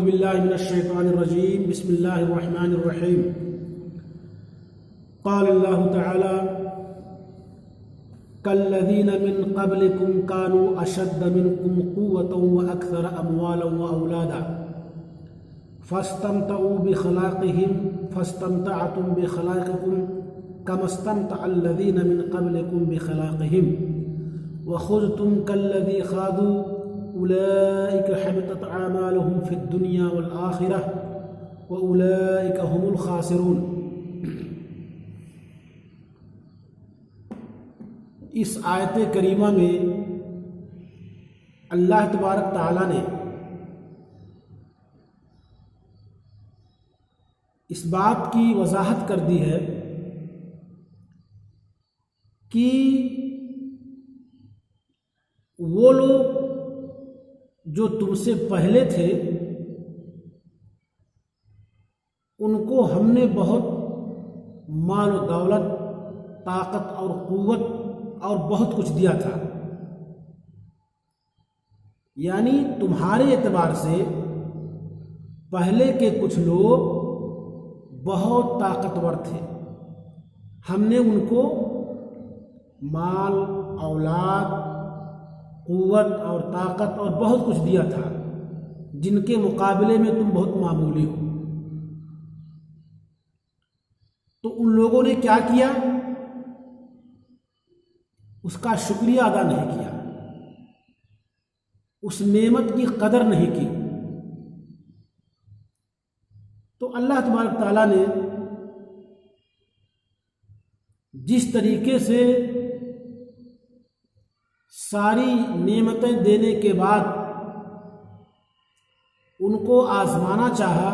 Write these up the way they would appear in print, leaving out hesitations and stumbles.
اعوذ باللہ من الشیطان الرجیم بسم اللہ الرحمن الرحیم قال اللہ تعالی كالذین من قبلکم كانوا اشد منکم قوة واکثر اموالا واولادا فاستمتعوا بخلاقهم فاستمتعتم بخلاقکم كما استمتع الذین من قبلکم بخلاقهم وخذتم كالذی خاضوا أولئك حبطت أعمالهم في الدنيا والآخرة وأولئك هم الخاسرون۔ اس آیت کریمہ میں اللہ تبارک تعالیٰ نے اس بات کی وضاحت کر دی ہے کہ وہ لوگ جو تم سے پہلے تھے ان کو ہم نے بہت مال و دولت، طاقت اور قوت اور بہت کچھ دیا تھا، یعنی تمہارے اعتبار سے پہلے کے کچھ لوگ بہت طاقتور تھے، ہم نے ان کو مال، اولاد، قوت اور طاقت اور بہت کچھ دیا تھا جن کے مقابلے میں تم بہت معمولی ہو۔ تو ان لوگوں نے کیا کیا؟ اس کا شکریہ ادا نہیں کیا، اس نعمت کی قدر نہیں کی۔ تو اللہ تبارک تعالیٰ نے جس طریقے سے ساری نعمتیں دینے کے بعد ان کو آزمانا چاہا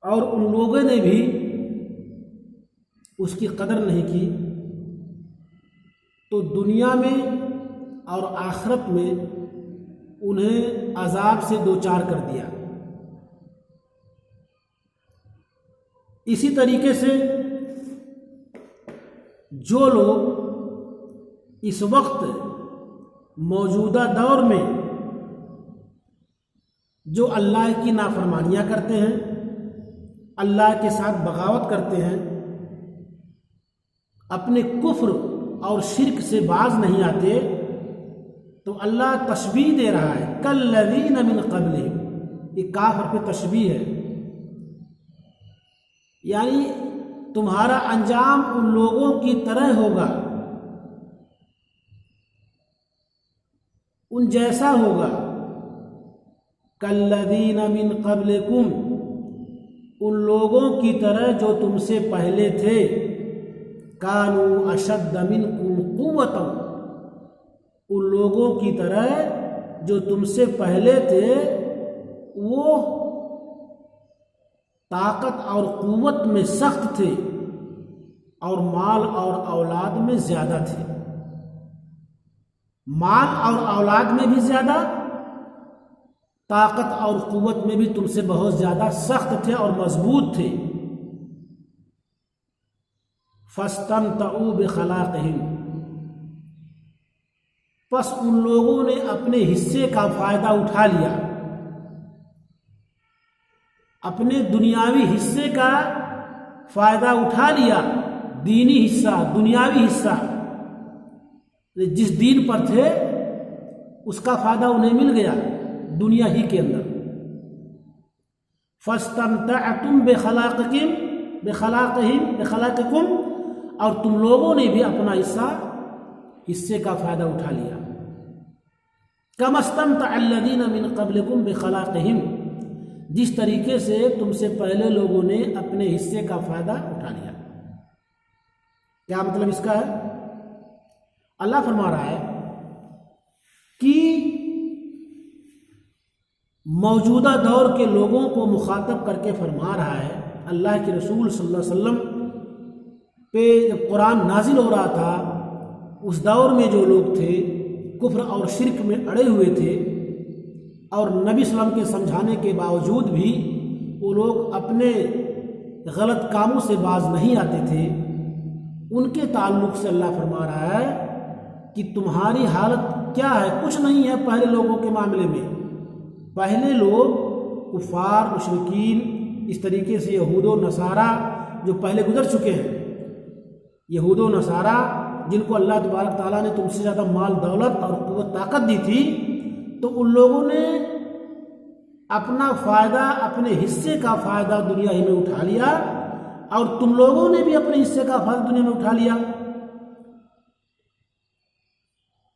اور ان لوگوں نے بھی اس کی قدر نہیں کی، تو دنیا میں اور آخرت میں انہیں عذاب سے دوچار کر دیا۔ اسی طریقے سے جو لوگ اس وقت موجودہ دور میں جو اللہ کی نافرمانیاں کرتے ہیں، اللہ کے ساتھ بغاوت کرتے ہیں، اپنے کفر اور شرک سے باز نہیں آتے، تو اللہ تشبیہ دے رہا ہے کالذین من قبلہم، یہ کافر پہ تشبیہ ہے، یعنی تمہارا انجام ان لوگوں کی طرح ہوگا، ان جیسا ہوگا۔ کالذین من قبلکم، ان لوگوں کی طرح جو تم سے پہلے تھے، کانوا اشد منکم قوۃ، ان لوگوں کی طرح جو تم سے پہلے تھے وہ طاقت اور قوت میں سخت تھے اور مال اور اولاد میں زیادہ تھے، مال اور اولاد میں بھی زیادہ، طاقت اور قوت میں بھی تم سے بہت زیادہ سخت تھے اور مضبوط تھے۔ فاستمتعوا بخلاقہم، پس ان لوگوں نے اپنے حصے کا فائدہ اٹھا لیا، اپنے دنیاوی حصے کا فائدہ اٹھا لیا، دینی حصہ، دنیاوی حصہ، جس دین پر تھے اس کا فائدہ انہیں مل گیا دنیا ہی کے اندر۔ فاستمتعتم بخلاقہم، اور تم لوگوں نے بھی اپنا حصے کا فائدہ اٹھا لیا۔ کما استمتع الذین من قبلکم بخلاقہم، جس طریقے سے تم سے پہلے لوگوں نے اپنے حصے کا فائدہ اٹھا لیا۔ کیا مطلب اس کا ہے؟ اللہ فرما رہا ہے کہ موجودہ دور کے لوگوں کو مخاطب کر کے فرما رہا ہے، اللہ کے رسول صلی اللہ علیہ وسلم پہ جب قرآن نازل ہو رہا تھا، اس دور میں جو لوگ تھے کفر اور شرک میں اڑے ہوئے تھے، اور نبی صلی اللہ علیہ وسلم کے سمجھانے کے باوجود بھی وہ لوگ اپنے غلط کاموں سے باز نہیں آتے تھے، ان کے تعلق سے اللہ فرما رہا ہے کہ تمہاری حالت کیا ہے؟ کچھ نہیں ہے پہلے لوگوں کے معاملے میں، پہلے لوگ کفار مشرکین اس طریقے سے یہود و نصارہ جو پہلے گزر چکے ہیں، یہود و نصارہ جن کو اللہ تبارک تعالیٰ نے تم سے زیادہ مال دولت اور قوت طاقت دی تھی، تو ان لوگوں نے اپنا فائدہ، اپنے حصے کا فائدہ دنیا ہی میں اٹھا لیا، اور تم لوگوں نے بھی اپنے حصے کا فائدہ دنیا میں اٹھا لیا۔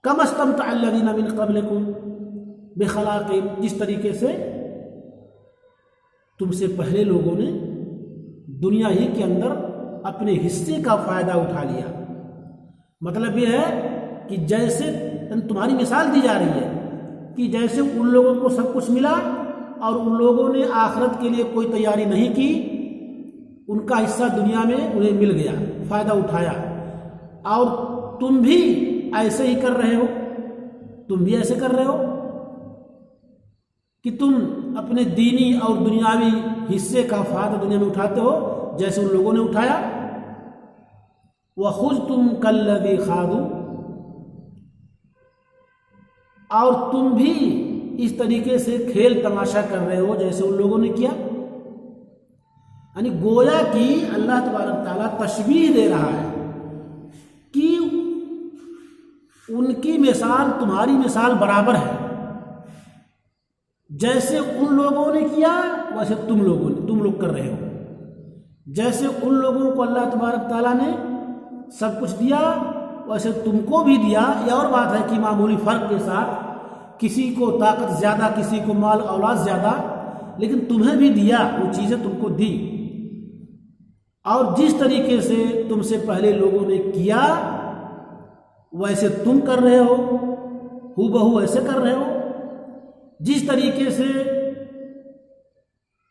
کما استمتع الذین من قبلکم بخلاقہم، جس طریقے سے تم سے پہلے لوگوں نے دنیا ہی کے اندر اپنے حصے کا فائدہ اٹھا لیا۔ مطلب یہ ہے کہ جیسے تمہاری مثال دی جا رہی ہے کہ جیسے ان لوگوں کو سب کچھ ملا اور ان لوگوں نے آخرت کے لیے کوئی تیاری نہیں کی، ان کا حصہ دنیا میں انہیں مل گیا، فائدہ اٹھایا، اور تم بھی ایسے ہی کر رہے ہو، تم بھی ایسے کر رہے ہو کہ تم اپنے دینی اور دنیاوی حصے کا فائدہ دنیا میں اٹھاتے ہو جیسے ان لوگوں نے اٹھایا۔ وَخُذْتُمْ كَالَّذِي خَاضُوا، اور تم بھی اس طریقے سے کھیل تماشا کر رہے ہو جیسے ان لوگوں نے کیا۔ یعنی گویا کہ اللہ تبارک تعالیٰ تشبیہ دے رہا ہے کہ ان کی مثال تمہاری مثال برابر ہے، جیسے ان لوگوں نے کیا ویسے تم لوگ کر رہے ہو۔ جیسے ان لوگوں کو اللہ تبارک تعالیٰ نے سب کچھ دیا ویسے تم کو بھی دیا۔ یہ اور بات ہے کہ معمولی فرق کے ساتھ، کسی کو طاقت زیادہ، کسی کو مال اولاد زیادہ، لیکن تمہیں بھی دیا، وہ چیزیں تم کو دی، اور جس طریقے سے تم سے پہلے لوگوں نے کیا ویسے تم کر رہے ہو، ہو بہو ایسے کر رہے ہو۔ جس طریقے سے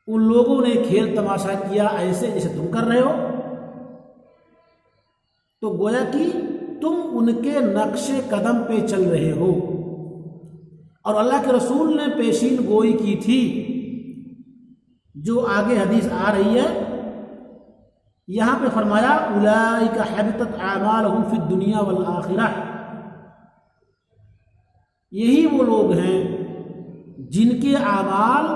ان لوگوں نے کھیل تماشا کیا ایسے جیسے تم کر رہے ہو، تو گویا کہ تم ان کے نقش قدم پہ چل رہے ہو۔ اور اللہ کے رسول نے پیشین گوئی کی تھی، جو آگے حدیث آ رہی ہے، یہاں پہ فرمایا اولئک حبطت اعمالہم فی الدنیا والآخرہ، یہی وہ لوگ ہیں جن کے اعمال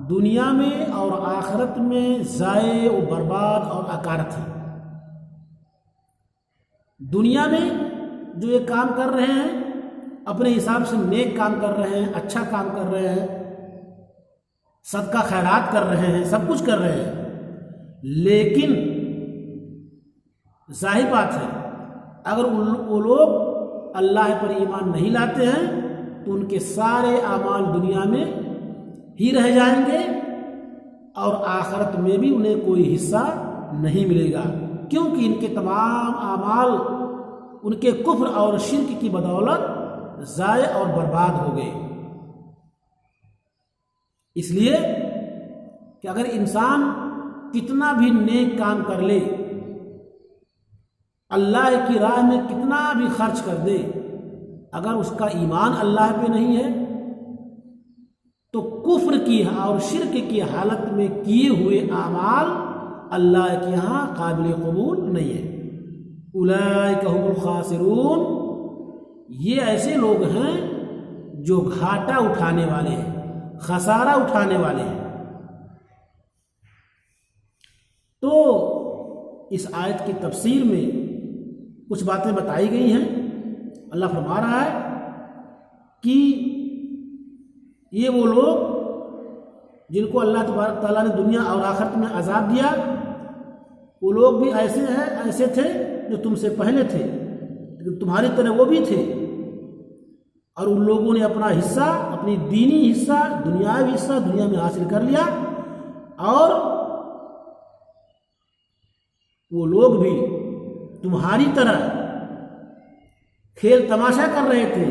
دنیا میں اور آخرت میں ضائع و برباد اور اکارت ہیں۔ دنیا میں جو یہ کام کر رہے ہیں اپنے حساب سے نیک کام کر رہے ہیں، اچھا کام کر رہے ہیں، صدقہ خیرات کر رہے ہیں، سب کچھ کر رہے ہیں، لیکن ظاہر بات ہے اگر وہ لوگ اللہ پر ایمان نہیں لاتے ہیں تو ان کے سارے اعمال دنیا میں ہی رہ جائیں گے اور آخرت میں بھی انہیں کوئی حصہ نہیں ملے گا، کیونکہ ان کے تمام اعمال ان کے کفر اور شرک کی بدولت ضائع اور برباد ہو گئے۔ اس لیے کہ اگر انسان کتنا بھی نیک کام کر لے، اللہ کی راہ میں کتنا بھی خرچ کر دے، اگر اس کا ایمان اللہ پہ نہیں ہے تو کفر کی اور شرک کی حالت میں کیے ہوئے اعمال اللہ کے یہاں قابل قبول نہیں ہے۔ اولئک هم الخاسرون، یہ ایسے لوگ ہیں جو گھاٹا اٹھانے والے ہیں، خسارہ اٹھانے والے ہیں۔ تو اس آیت کی تفسیر میں کچھ باتیں بتائی گئی ہیں۔ اللہ فرما رہا ہے کہ یہ وہ لوگ جن کو اللہ تبارک تعالیٰ نے دنیا اور آخرت میں عذاب دیا، وہ لوگ بھی ایسے تھے جو تم سے پہلے تھے، لیکن تمہاری طرح وہ بھی تھے، اور ان لوگوں نے اپنا حصہ، اپنی دینی حصہ، دنیاوی حصہ دنیا میں حاصل کر لیا، اور وہ لوگ بھی تمہاری طرح کھیل تماشا کر رہے تھے،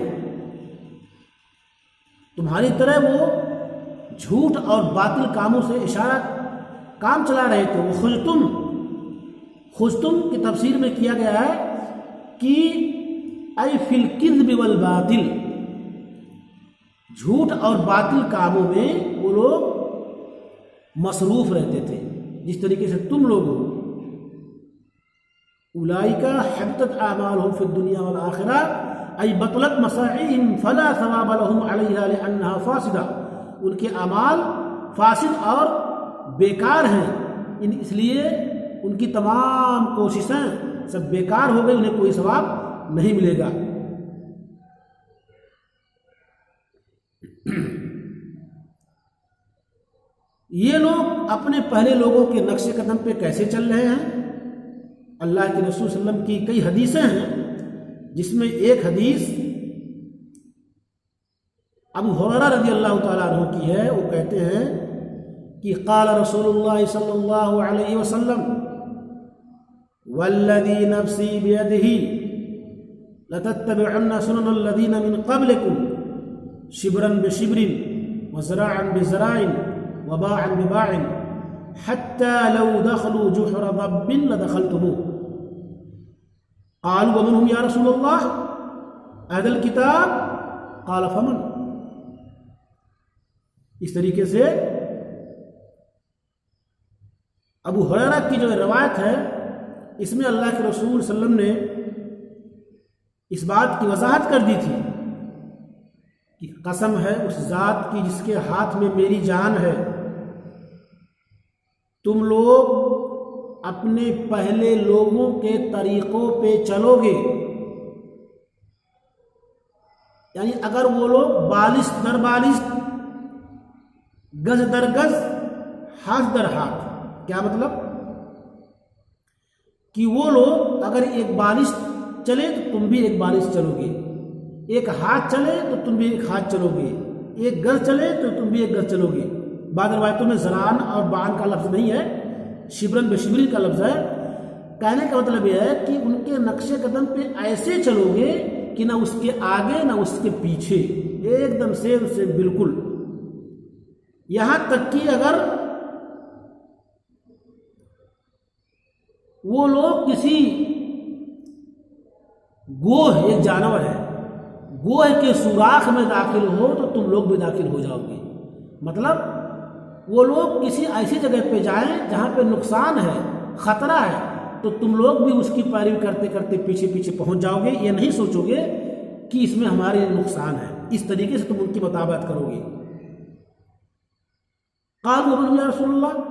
تمہاری طرح وہ جھوٹ اور باطل کاموں سے اشارہ کام چلا رہے تھے۔ وہ خزتم کی تفسیر میں کیا گیا ہے کہ ای فی الکذب والباطل، جھوٹ اور باطل کاموں میں وہ لوگ مصروف رہتے تھے جس طریقے سے تم لوگ ہو۔ اولئک حبطت اعمالهم فی الدنیا والآخرہ ای بطلت مساعیهم فلا ثواب لهم علیہا لانها فاسدہ ان کے اعمال فاسد اور بیکار ہیں، اس لیے ان کی تمام کوششیں سب بیکار ہو گئی، انہیں کوئی ثواب نہیں ملے گا۔ یہ لوگ اپنے پہلے لوگوں کے نقش قدم پہ کیسے چل رہے ہیں؟ اللہ کے رسول صلی اللہ علیہ وسلم کی کئی حدیثیں ہیں، جس میں ایک حدیث ابو ہریرہ رضی اللہ تعالیٰ عنہ کی ہے۔ وہ کہتے ہیں کہ قال رسول اللہ صلی اللہ علیہ وسلم والذی نفسی بیدہ لتتبعن سنن الذین من قبلکم شبرا بشبر وذراعا بذراع وباعا بباع حتى لو دخلوا جحر ضب لدخلتموه قالوا ومن هم يا رسول الله اهل الكتاب قال فمن۔ اس طریقے سے ابو ہریرہ کی جو روایت ہے، اس میں اللہ کے رسول صلی اللہ علیہ وسلم نے اس بات کی وضاحت کر دی تھی کہ قسم ہے اس ذات کی جس کے ہاتھ میں میری جان ہے، تم لوگ اپنے پہلے لوگوں کے طریقوں پہ چلو گے، یعنی اگر وہ لوگ بالشت در بالشت، گز در گز، ہاتھ در ہاتھ، کیا مطلب کہ وہ لوگ اگر ایک بالشت چلے تو تم بھی ایک بالشت چلو گے، ایک ہاتھ چلے تو تم بھی ایک ہاتھ چلو گے، ایک گز چلے تو تم بھی ایک گز چلو گے۔ بعض روایتوں میں زران اور بان کا لفظ نہیں ہے، شبرن بشبری کا لفظ ہے۔ کہنے کا مطلب یہ ہے کہ ان کے نقش قدم پہ ایسے چلو گے کہ نہ اس کے آگے نہ اس کے پیچھے، ایک دم سے بالکل، یہاں تک کہ اگر وہ لوگ کسی گوہ، ایک جانور ہے، گوہ کے سوراخ میں داخل ہو تو تم لوگ بھی داخل ہو جاؤ گے۔ مطلب وہ لوگ کسی ایسی جگہ پہ جائیں جہاں پہ نقصان ہے، خطرہ ہے، تو تم لوگ بھی اس کی پیروی کرتے کرتے پیچھے پیچھے پہنچ جاؤ گے، یہ نہیں سوچو گے کہ اس میں ہمارے نقصان ہے، اس طریقے سے تم ان کی مطابقت کرو گے۔ قالوا ومن یا رسول اللہ،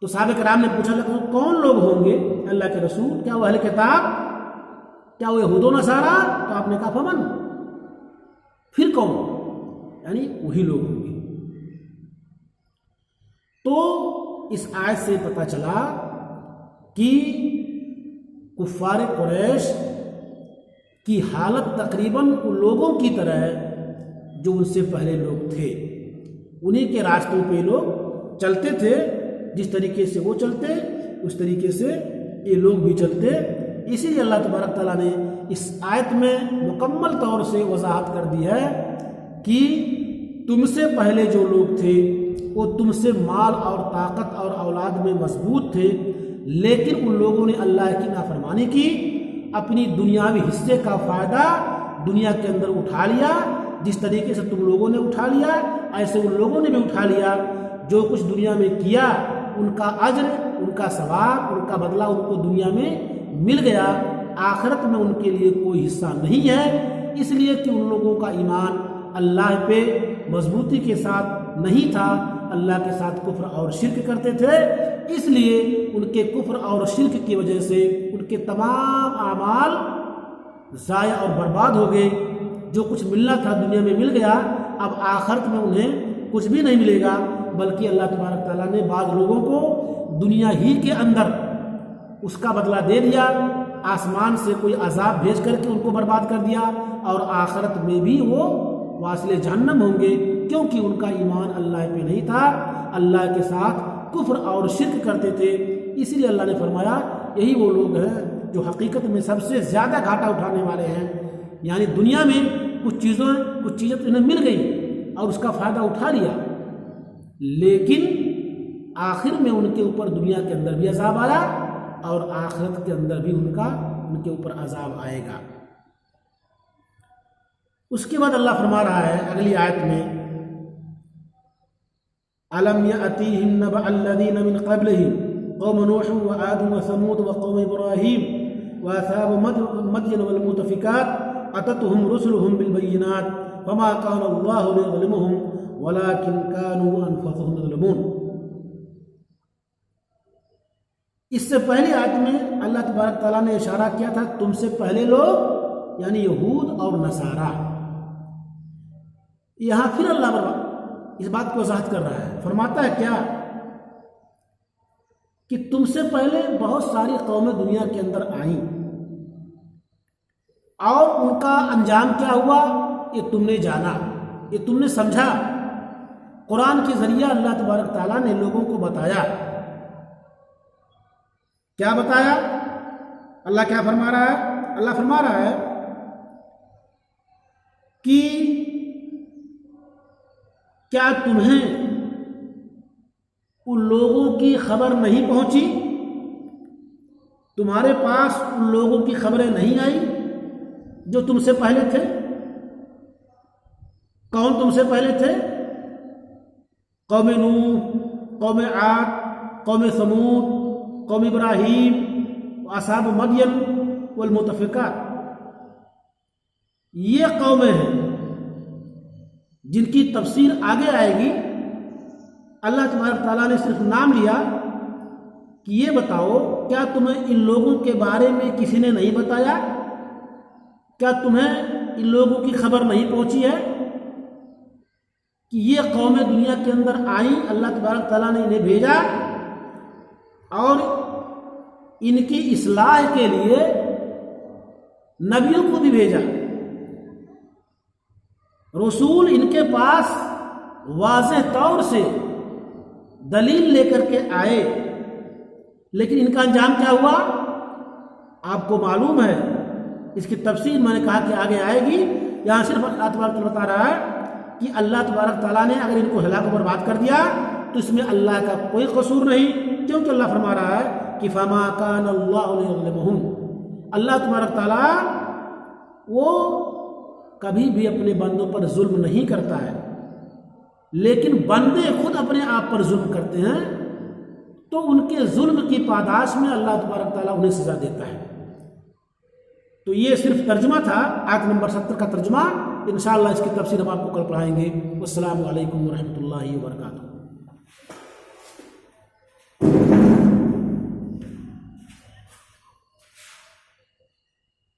تو صحابہ کرام نے پوچھا کون لوگ ہوں گے اللہ کے رسول؟ کیا وہ اہل کتاب؟ کیا وہ یہود و نصارہ؟ تو آپ نے کہا فمن، پھر کون؟ یعنی وہی لوگ ہوں گے۔ تو اس آیت سے پتہ چلا کہ کفار قریش کی حالت تقریباً ان لوگوں کی طرح ہے جو ان سے پہلے لوگ تھے، انہی کے راستوں پہ لوگ چلتے تھے، جس طریقے سے وہ چلتے اس طریقے سے یہ لوگ بھی چلتے۔ اسی لیے اللہ تبارک تعالیٰ نے اس آیت میں مکمل طور سے وضاحت کر دی ہے کہ تم سے پہلے جو لوگ تھے وہ تم سے مال اور طاقت اور اولاد میں مضبوط تھے، لیکن ان لوگوں نے اللہ کی نافرمانی کی، اپنی دنیاوی حصے کا فائدہ دنیا کے اندر اٹھا لیا، جس طریقے سے تم لوگوں نے اٹھا لیا ایسے ان لوگوں نے بھی اٹھا لیا۔ جو کچھ دنیا میں کیا ان کا اجر، ان کا ثواب، ان کا بدلہ ان کو دنیا میں مل گیا، آخرت میں ان کے لیے کوئی حصہ نہیں ہے، اس لیے کہ ان لوگوں کا ایمان اللہ پہ مضبوطی کے ساتھ نہیں تھا، اللہ کے ساتھ کفر اور شرک کرتے تھے، اس لیے ان کے کفر اور شرک کی وجہ سے ان کے تمام اعمال ضائع اور برباد ہو گئے۔ جو کچھ ملنا تھا دنیا میں مل گیا، اب آخرت میں انہیں کچھ بھی نہیں ملے گا، بلکہ اللہ تبارک تعالیٰ نے بعض لوگوں کو دنیا ہی کے اندر اس کا بدلہ دے دیا، آسمان سے کوئی عذاب بھیج کر کے ان کو برباد کر دیا، اور آخرت میں بھی وہ واصل جہنم ہوں گے، کیونکہ ان کا ایمان اللہ پہ نہیں تھا، اللہ کے ساتھ کفر اور شرک کرتے تھے۔ اسی لیے اللہ نے فرمایا یہی وہ لوگ ہیں جو حقیقت میں سب سے زیادہ گھاٹا اٹھانے والے ہیں، یعنی دنیا میں کچھ چیزیں انہیں مل گئی اور اس کا فائدہ اٹھا لیا، لیکن آخر میں ان کے اوپر دنیا کے اندر بھی عذاب آیا اور آخرت کے اندر بھی ان کے اوپر عذاب آئے گا۔ اس کے بعد اللہ فرما رہا ہے اگلی آیت میں، أَلَمْ يَأْتِهِمْ نَبَأُ الَّذِينَ مِنْ قَبْلِهِمْ قَوْمُ نُوحٍ وَعَادٌ وَثَمُودُ وَقَوْمُ إِبْرَاهِيمَ وَأَصْحَابُ مَدْيَنَ وَالْمُؤْتَفِكَاتِ أَتَتْهُمْ رُسُلُهُم بِالْبَيِّنَاتِ فما كان الله ليظلمهم ولكن كانوا انفسهم يظلمون۔ اس سے پہلی آیت میں اللہ تبارک تعالیٰ نے اشارہ کیا تھا تم سے پہلے لوگ یعنی یہود اور نصارہ۔ یہاں پھر اللہ اس بات کو وضاحت کر رہا ہے، فرماتا ہے کیا کہ تم سے پہلے بہت ساری قومیں دنیا کے اندر آئیں اور ان کا انجام کیا ہوا یہ تم نے جانا، یہ تم نے سمجھا۔ قرآن کے ذریعہ اللہ تبارک تعالیٰ نے لوگوں کو بتایا، کیا بتایا؟ اللہ کیا فرما رہا ہے؟ اللہ فرما رہا ہے کہ کیا تمہیں ان لوگوں کی خبر نہیں پہنچی؟ تمہارے پاس ان لوگوں کی خبریں نہیں آئی جو تم سے پہلے تھے؟ کون تم سے پہلے تھے؟ قوم نوح، قوم عاد، قوم ثمود، قوم ابراہیم، اصحاب مدین والمؤتفقات۔ یہ قومیں ہیں جن کی تفصیل آگے آئے گی۔ اللہ تبارک تعالیٰ نے صرف نام لیا کہ یہ بتاؤ کیا تمہیں ان لوگوں کے بارے میں کسی نے نہیں بتایا؟ کیا تمہیں ان لوگوں کی خبر نہیں پہنچی ہے کہ یہ قومیں دنیا کے اندر آئیں، اللہ تبارک تعالیٰ نے انہیں بھیجا اور ان کی اصلاح کے لیے نبیوں کو بھی بھیجا، رسول ان کے پاس واضح طور سے دلیل لے کر کے آئے، لیکن ان کا انجام کیا ہوا آپ کو معلوم ہے۔ اس کی تفصیل میں نے کہا کہ آگے آئے گی۔ یہاں صرف اللہ تبارک تعالیٰ بتا رہا ہے کہ اللہ تبارک تعالیٰ نے اگر ان کو ہلاک و برباد کر دیا تو اس میں اللہ کا کوئی قصور نہیں، کیونکہ اللہ فرما رہا ہے کہ فما کان اللہ لیظلمہم، اللہ تبارک تعالیٰ وہ کبھی بھی اپنے بندوں پر ظلم نہیں کرتا ہے، لیکن بندے خود اپنے آپ پر ظلم کرتے ہیں تو ان کے ظلم کی پاداش میں اللہ تبارک تعالیٰ انہیں سزا دیتا ہے۔ تو یہ صرف ترجمہ تھا، آیت نمبر 70 کا ترجمہ۔ انشاءاللہ اس کی تفسیر ہم آپ کو کل پڑھائیں گے۔ والسلام علیکم ورحمۃ اللہ وبرکاتہ۔